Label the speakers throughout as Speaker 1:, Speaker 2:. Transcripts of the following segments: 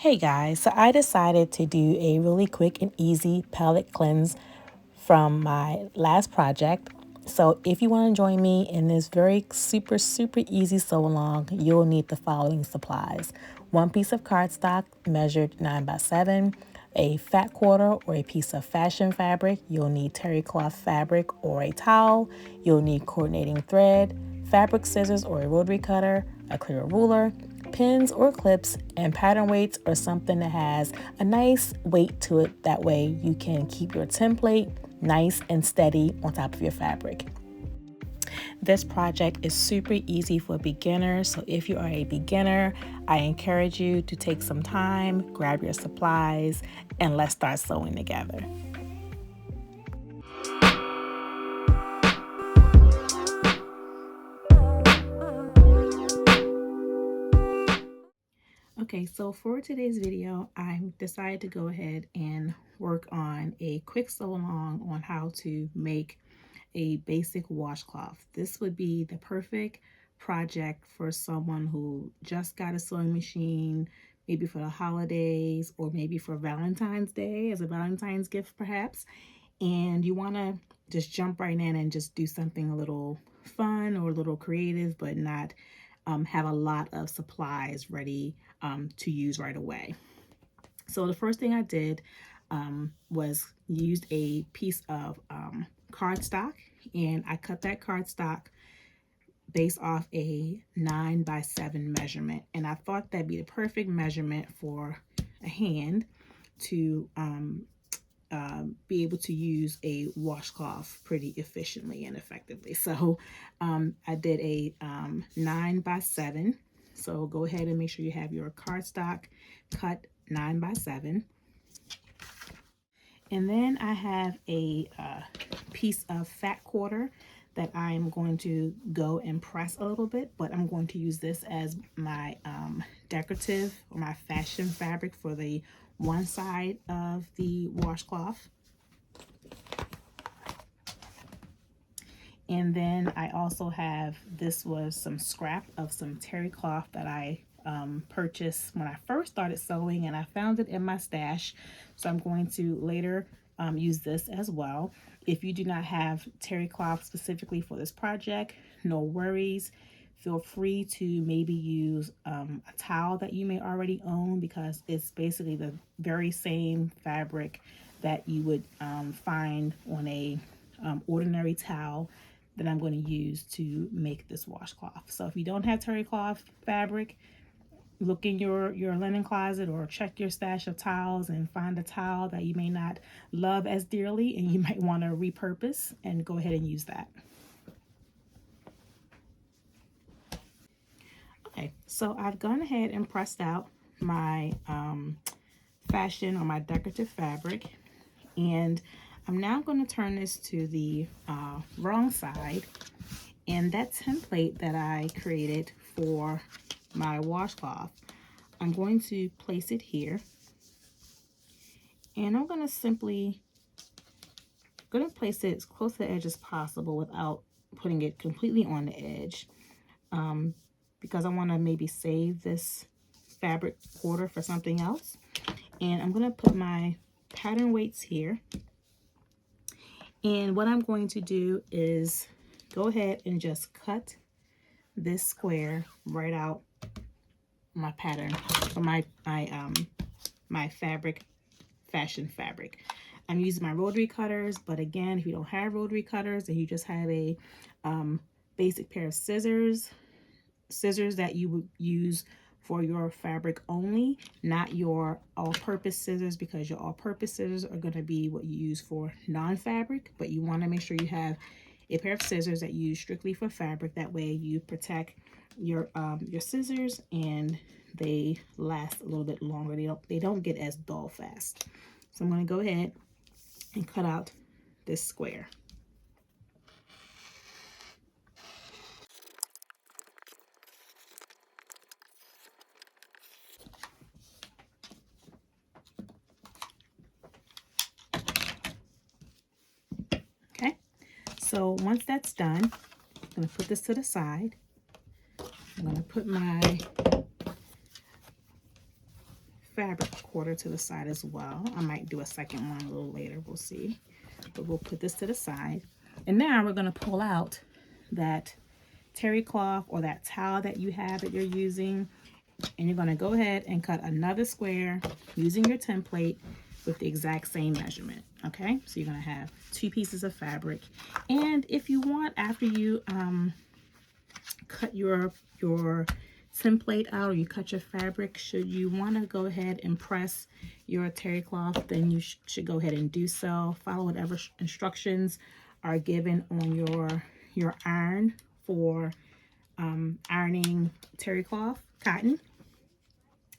Speaker 1: Hey guys, so I decided to do a really quick and easy palette cleanse from my last project. So if you want to join me in this very super easy sew along, you'll need the following supplies. One piece of cardstock measured 9 by 7, a fat quarter or a piece of fashion fabric. You'll need terry cloth fabric or a towel. You'll need coordinating thread, fabric scissors or a rotary cutter, a clear ruler, pins or clips, and pattern weights or something that has a nice weight to it. That way you can keep your template nice and steady on top of your fabric. This project is super easy for beginners, so if you are a beginner, I encourage you to take some time, grab your supplies, and let's start sewing together. Okay, so for today's video, I decided to go ahead and work on a quick sew along on how to make a basic washcloth. This would be the perfect project for someone who just got a sewing machine, maybe for the holidays or maybe for Valentine's Day as a Valentine's gift perhaps, and you want to just jump right in and just do something a little fun or a little creative, but not have a lot of supplies ready to use right away. So the first thing I did was used a piece of cardstock, and I cut that cardstock based off a 9 by 7 measurement, and I thought that'd be the perfect measurement for a hand to be able to use a washcloth pretty efficiently and effectively. So I did a 9 by 7. So go ahead and make sure you have your cardstock cut 9 by 7. And then I have a piece of fat quarter that I'm going to go and press a little bit, but I'm going to use this as my decorative or my fashion fabric for the one side of the washcloth. And then I also have, this was some scrap of some terry cloth that I purchased when I first started sewing, and I found it in my stash. So I'm going to later use this as well. If you do not have terry cloth specifically for this project, no worries. Feel free to maybe use a towel that you may already own, because it's basically the very same fabric that you would find on a ordinary towel that I'm going to use to make this washcloth. So if you don't have terry cloth fabric, look in your linen closet or check your stash of towels and find a towel that you may not love as dearly and you might want to repurpose, and go ahead and use that. Okay, so I've gone ahead and pressed out my fashion or my decorative fabric, and I'm now going to turn this to the wrong side, and that template that I created for my washcloth, I'm going to place it here, and I'm going to simply place it as close to the edge as possible without putting it completely on the edge, because I want to maybe save this fabric quarter for something else. And I'm going to put my pattern weights here, and what I'm going to do is go ahead and just cut this square right out my pattern for my fabric, fashion fabric. I'm using my rotary cutters, but again, if you don't have rotary cutters and you just have a basic pair of scissors that you would use for your fabric only, not your all-purpose scissors, because your all-purpose scissors are going to be what you use for non-fabric, but you want to make sure you have a pair of scissors that you use strictly for fabric. That way you protect your scissors and they last a little bit longer. They don't get as dull fast. So I'm going to go ahead and cut out this square. Okay, so once that's done, I'm going to put this to the side. I'm going to put my fabric quarter to the side as well. I might do a second one a little later, we'll see. But we'll put this to the side. And now we're going to pull out that terry cloth or that towel that you have that you're using, and you're going to go ahead and cut another square using your template with the exact same measurement. Okay, so you're going to have 2 pieces of fabric. And if you want, after you cut your template out, or you cut your fabric, should you want to go ahead and press your terry cloth, then you should go ahead and do so. Follow whatever instructions are given on your iron for ironing terry cloth, cotton.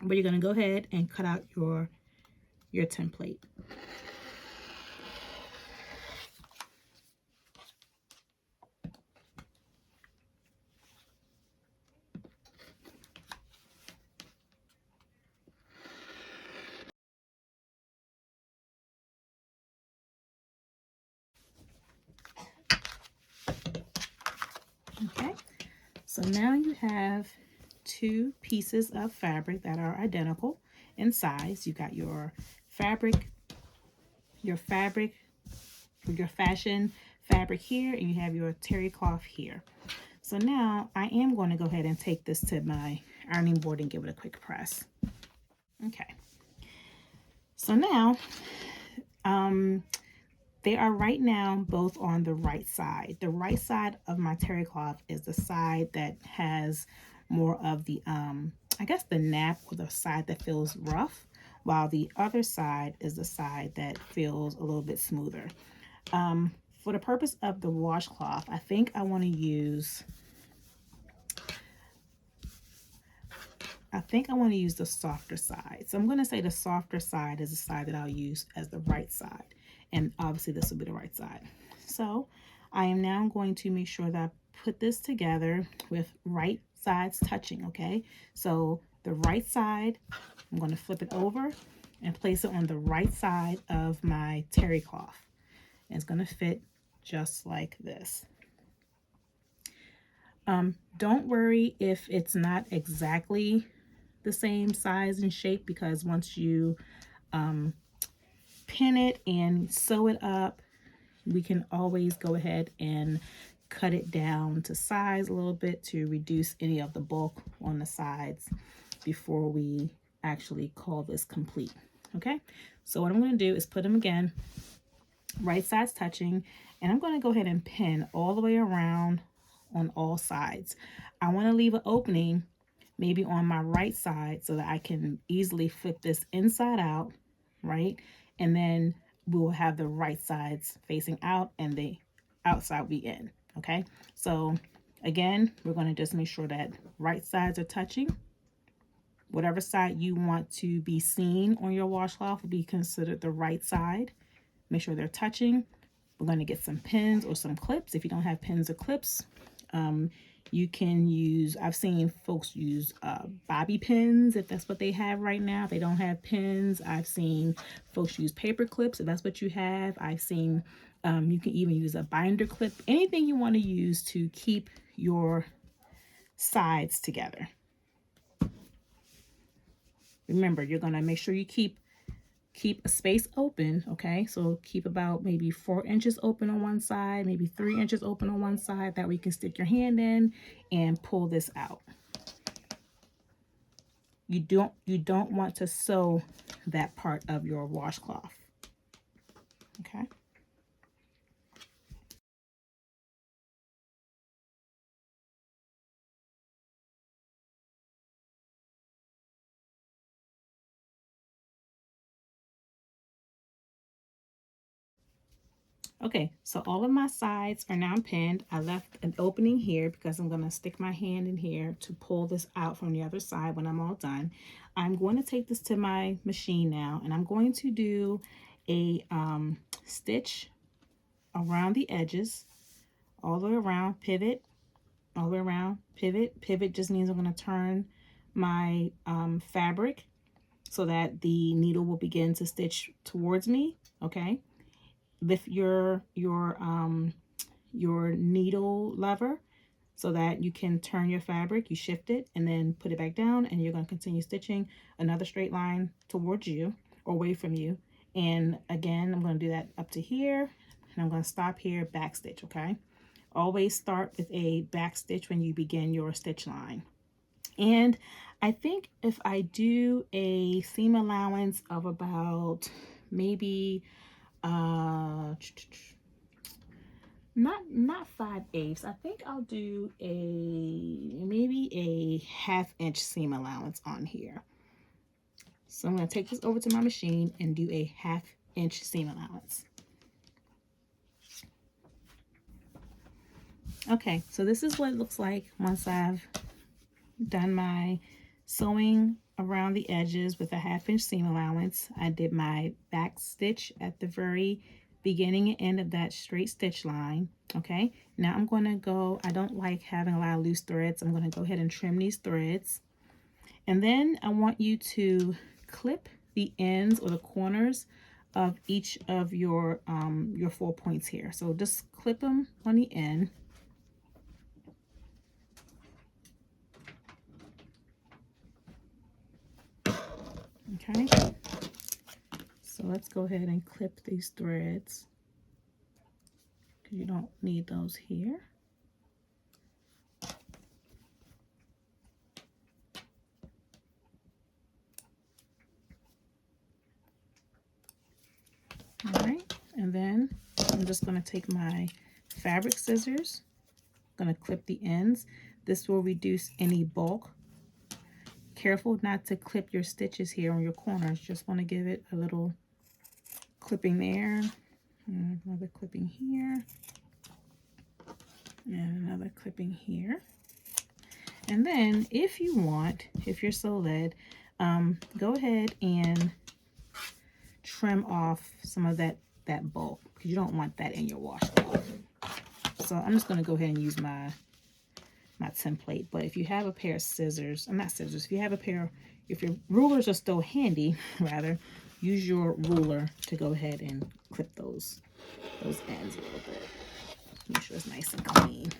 Speaker 1: But you're going to go ahead and cut out your template. Okay, so now you have 2 pieces of fabric that are identical in size. You got your fashion fabric here, and you have your terry cloth here. So now I am going to go ahead and take this to my ironing board and give it a quick press. Okay, so now they are right now both on the right side. The right side of my terry cloth is the side that has more of the, I guess the nap, or the side that feels rough, while the other side is the side that feels a little bit smoother. For the purpose of the washcloth, I think I want to use the softer side. So I'm going to say the softer side is the side that I'll use as the right side. And obviously this will be the right side. So I am now going to make sure that I put this together with right sides touching, okay? So the right side, I'm going to flip it over and place it on the right side of my terry cloth. And it's going to fit just like this. Don't worry if it's not exactly the same size and shape, because once you pin it and sew it up, we can always go ahead and cut it down to size a little bit to reduce any of the bulk on the sides before we actually call this complete. Okay, so what I'm going to do is put them again, right sides touching, and I'm going to go ahead and pin all the way around on all sides. I want to leave an opening maybe on my right side so that I can easily flip this inside out, right? And then we'll have the right sides facing out and the outside will be in, okay? So again, we're going to just make sure that right sides are touching. Whatever side you want to be seen on your washcloth will be considered the right side. Make sure they're touching. We're going to get some pins or some clips. If you don't have pins or clips, you can use, I've seen folks use bobby pins if that's what they have right now. If they don't have pins, I've seen folks use paper clips if that's what you have. I've seen you can even use a binder clip. Anything you want to use to keep your sides together. Remember, you're going to make sure you keep a space open, okay? So keep about maybe 4 inches open on one side, maybe 3 inches open on one side, that way you can stick your hand in and pull this out. You don't want to sew that part of your washcloth, okay? Okay, so all of my sides are now pinned. I left an opening here because I'm going to stick my hand in here to pull this out from the other side when I'm all done. I'm going to take this to my machine now, and I'm going to do a stitch around the edges, all the way around, pivot, all the way around, pivot. Pivot just means I'm going to turn my fabric so that the needle will begin to stitch towards me, okay? Lift your needle lever so that you can turn your fabric. You shift it and then put it back down, and you're going to continue stitching another straight line towards you or away from you. And again, I'm going to do that up to here, and I'm going to stop here, back stitch. Okay, always start with a back stitch when you begin your stitch line. And I think if I do a seam allowance of about maybe not 5/8, I think I'll do maybe a 1/2 inch seam allowance on here. So I'm going to take this over to my machine and do a 1/2 inch seam allowance. Okay, so this is what it looks like once I've done my sewing around the edges with a 1/2 inch seam allowance. I did my back stitch at the very beginning and end of that straight stitch line. Okay, now I'm going to go, I don't like having a lot of loose threads. I'm going to go ahead and trim these threads. And then I want you to clip the ends or the corners of each of your 4 points here. So just clip them on the end. Okay, so let's go ahead and clip these threads, because you don't need those here. All right, and then I'm just going to take my fabric scissors, I'm going to clip the ends. This will reduce any bulk. Careful not to clip your stitches here on your corners. Just want to give it a little clipping there, another clipping here, and another clipping here. And then if you want, if you're so led, go ahead and trim off some of that bulk, because you don't want that in your washcloth. So I'm just going to go ahead and use my template. But if you have a pair of scissors, not scissors, if you have a pair, if your rulers are still handy, rather, use your ruler to go ahead and clip those ends a little bit. Make sure it's nice and clean.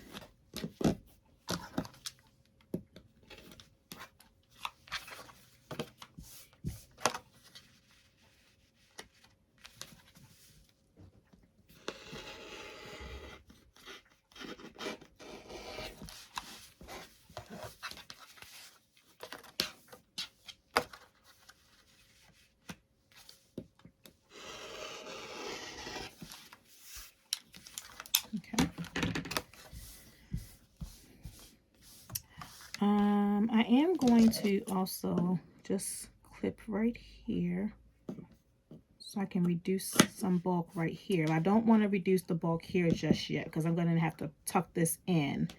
Speaker 1: Okay. I am going to also just clip right here so I can reduce some bulk right here. I don't want to reduce the bulk here just yet, because I'm going to have to tuck this in,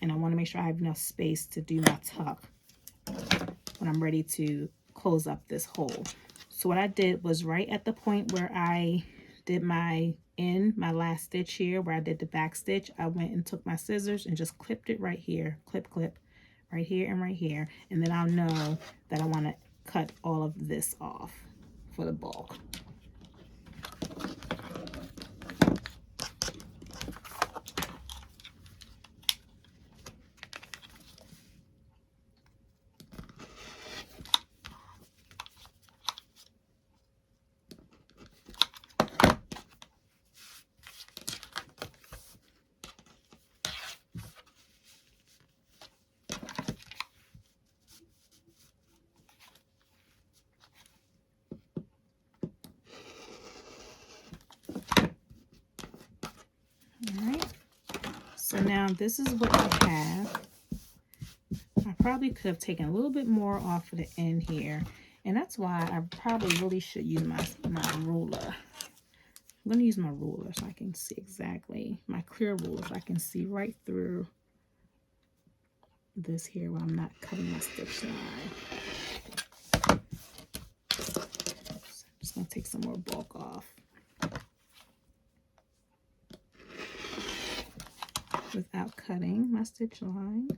Speaker 1: and I want to make sure I have enough space to do my tuck when I'm ready to close up this hole. So what I did was right at the point where I did my last stitch here, where I did the back stitch, I went and took my scissors and just clipped it right here, clip, right here and right here, and then I'll know that I want to cut all of this off for the bulk. So now this is what I have. I probably could have taken a little bit more off of the end here, and that's why I probably really should use my ruler. I'm going to use my ruler so I can see exactly, my clear ruler, so I can see right through this here while I'm not cutting my stitch line. So I'm just going to take some more bulk off without cutting my stitch line.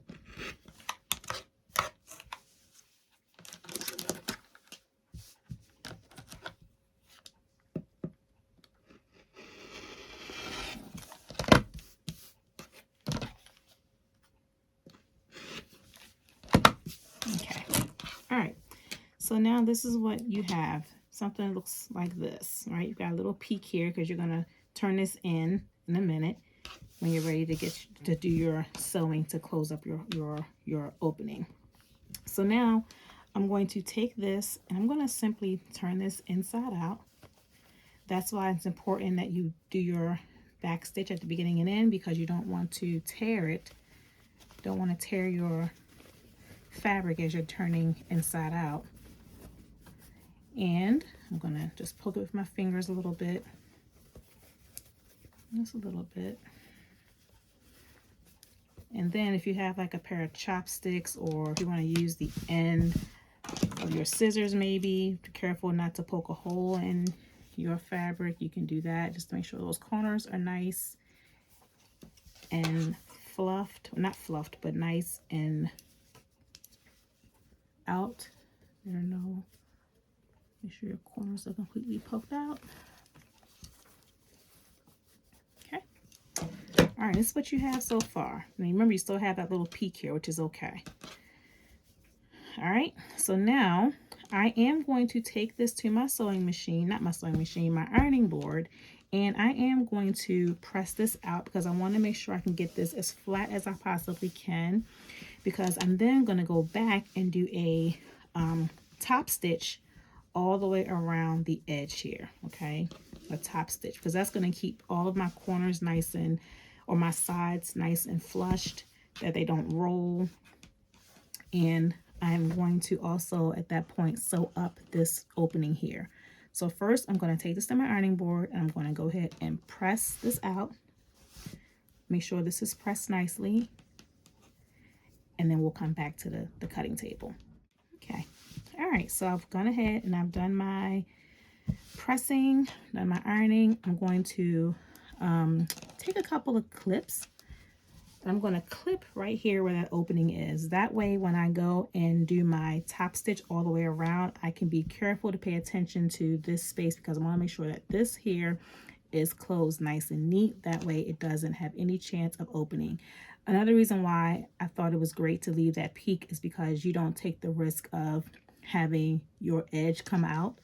Speaker 1: So now this is what you have. Something that looks like this, right? You've got a little peak here because you're gonna turn this in a minute when you're ready to get to do your sewing to close up your opening. So now I'm going to take this and I'm going to simply turn this inside out. That's why it's important that you do your back stitch at the beginning and end, because you don't want to tear it. Don't want to tear your fabric as you're turning inside out. And I'm going to just poke it with my fingers a little bit. Just a little bit. And then if you have like a pair of chopsticks, or if you want to use the end of your scissors, maybe be careful not to poke a hole in your fabric. You can do that just to make sure those corners are nice and fluffed. Not fluffed, but nice and out. There are no, make sure your corners are completely poked out. Okay. All right, this is what you have so far. And remember, you still have that little peak here, which is okay. All right, so now I am going to take this to my sewing machine, not my sewing machine, my ironing board, and I am going to press this out because I want to make sure I can get this as flat as I possibly can, because I'm then going to go back and do a top stitch all the way around the edge here, okay? A top stitch, because that's going to keep all of my corners nice and, or my sides nice and flushed, that they don't roll. And I'm going to also at that point sew up this opening here. So first I'm going to take this to my ironing board and I'm going to go ahead and press this out. Make sure this is pressed nicely. And then we'll come back to the cutting table. Okay. All right. So I've gone ahead and I've done my pressing, done my ironing. I'm going to take a couple of clips. I'm going to clip right here where that opening is. That way, when I go and do my top stitch all the way around, I can be careful to pay attention to this space, because I want to make sure that this here is closed nice and neat. That way it doesn't have any chance of opening. Another reason why I thought it was great to leave that peak is because you don't take the risk of having your edge come out.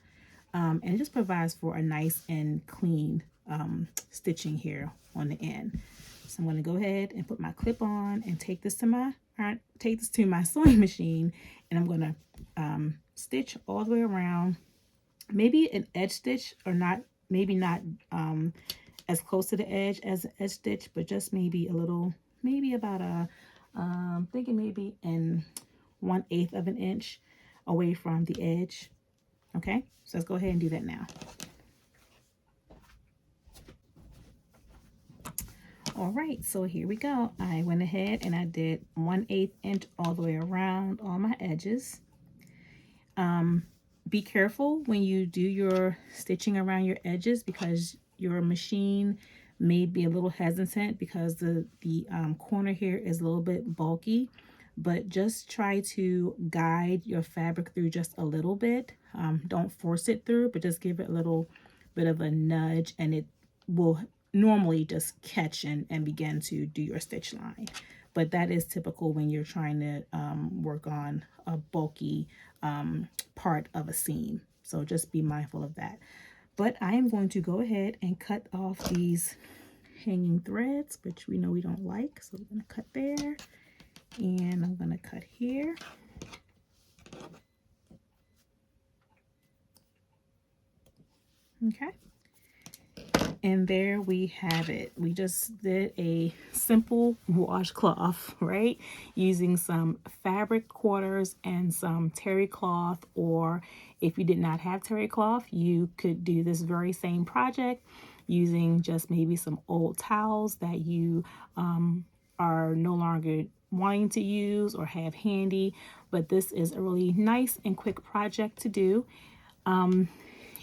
Speaker 1: And it just provides for a nice and clean stitching here on the end. So I'm going to go ahead and put my clip on and take this to my sewing machine, and I'm going to stitch all the way around. Maybe an edge stitch, or not, maybe not as close to the edge as an edge stitch, but just maybe a little, maybe about a thinking maybe in 1/8 of an inch away from the edge. Okay, so let's go ahead and do that now. All right, so here we go. I went ahead and I did 1/8 inch all the way around all my edges. Be careful when you do your stitching around your edges, because your machine may be a little hesitant because the corner here is a little bit bulky, but just try to guide your fabric through just a little bit. Don't force it through, but just give it a little bit of a nudge, and it will normally just catch and begin to do your stitch line. But that is typical when you're trying to work on a bulky part of a seam. So just be mindful of that. But I am going to go ahead and cut off these hanging threads, which we know we don't like. So we're going to cut there, and I'm going to cut here. Okay. And there we have it. We just did a simple washcloth, right? Using some fabric quarters and some terry cloth, or if you did not have terry cloth, you could do this very same project using just maybe some old towels that you are no longer wanting to use or have handy. But this is a really nice and quick project to do.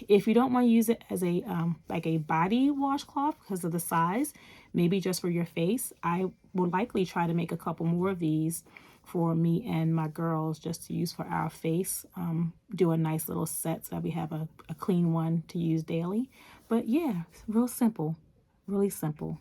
Speaker 1: If you don't want to use it as a like a body washcloth because of the size, maybe just for your face, I will likely try to make a couple more of these for me and my girls just to use for our face. Do a nice little set so that we have a clean one to use daily. But yeah, real simple, really simple.